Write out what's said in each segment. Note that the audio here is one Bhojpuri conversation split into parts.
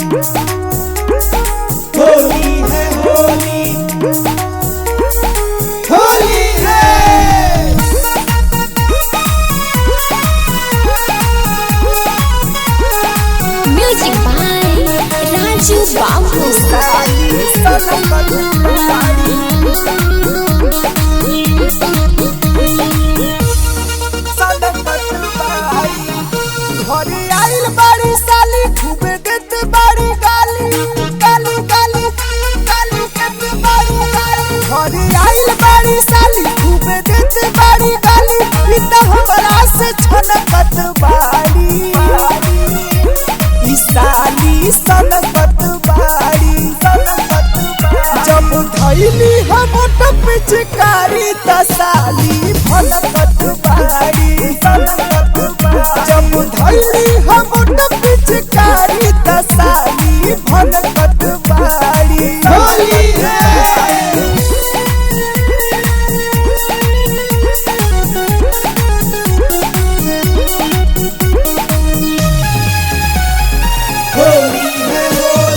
होली है होली, होली है। म्यूजिक बाय राजू बाबू। घरे आइल बाड़ी साली खूबे देत बाड़ी गाली गाली गाली गाली देत बाड़ी गाली। घरे आइल बाड़ी साली खूबे देत बाड़ी गाली, ई त हमरा से छनकत बाड़ी। ई साली सनकत बाड़ी जब धइली हम पिचकारी त साली भनकत बाड़ी जब धइली हम पिचकारी त साली भनकत बाड़ी। होली है होली है होली,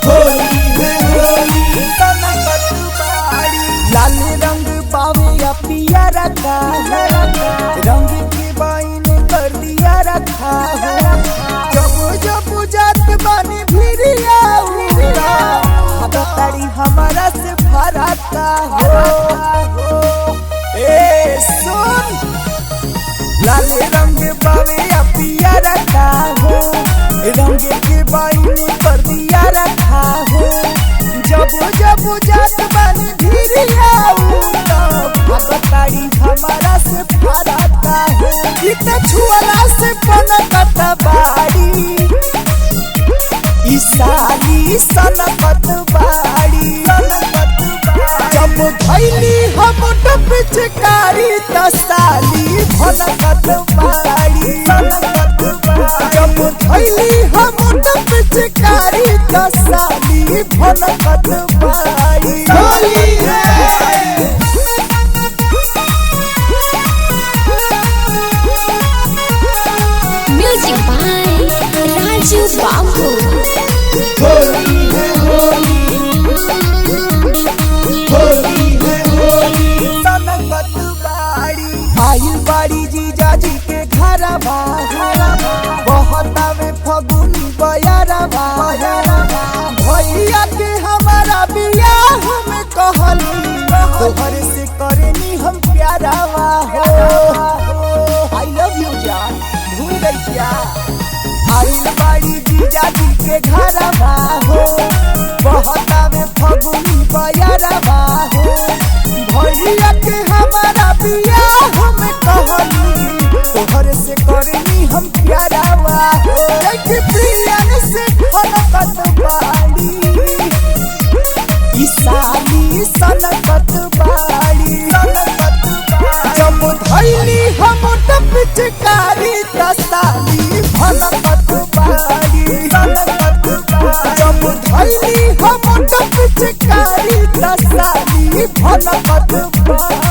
होली है होली। सनकत बाड़ी लाल रंग पावे या पिया रखा है, रंग की बाइन कर दिया रखा है। जब जब जात बानी भिरिया ताड़ी हमारा से भराता हो। ए सुन लाल रंग बावे या पिया रखा हो, रंग के बाइन कर दिया रखा हो। जब जब जात बानी भिरिया ताड़ी हमारा से भराता हो। इत छुअला से पनकत बाड़ी, ई साली सनकत बाड़ी जब धइली हम पिचकारी त साली भनकत बाड़ी जब धइली हम पिचकारी त साली भनकत बाड़ी। होली है म्यूजिक बाय राजू बाबू। होली है होली, होली है होली। सनकत बाड़ी आइल बाड़ी जीजा जी के घरवा, बहता में फगुनी बयरवा। भैया के हमारा बियाह में कहली तोहर से करनी हम प्यारावा हो। आई लव यू जान, भूल गई क्या? आइल बाड़ी जीजा जी के घरवा हो, बहता में फगुनी बयरवा हो। भैया के हमारा बियाह में कहली तोहर से करनी हम प्यारावा हो। प्रियन से फनकत बाड़ी, ई साली सनकत बाड़ी जब धइली हम पिचकारी त साली भनकत बाड़ी जब धइली हम पिचकारी त साली भनकत बाड़ी।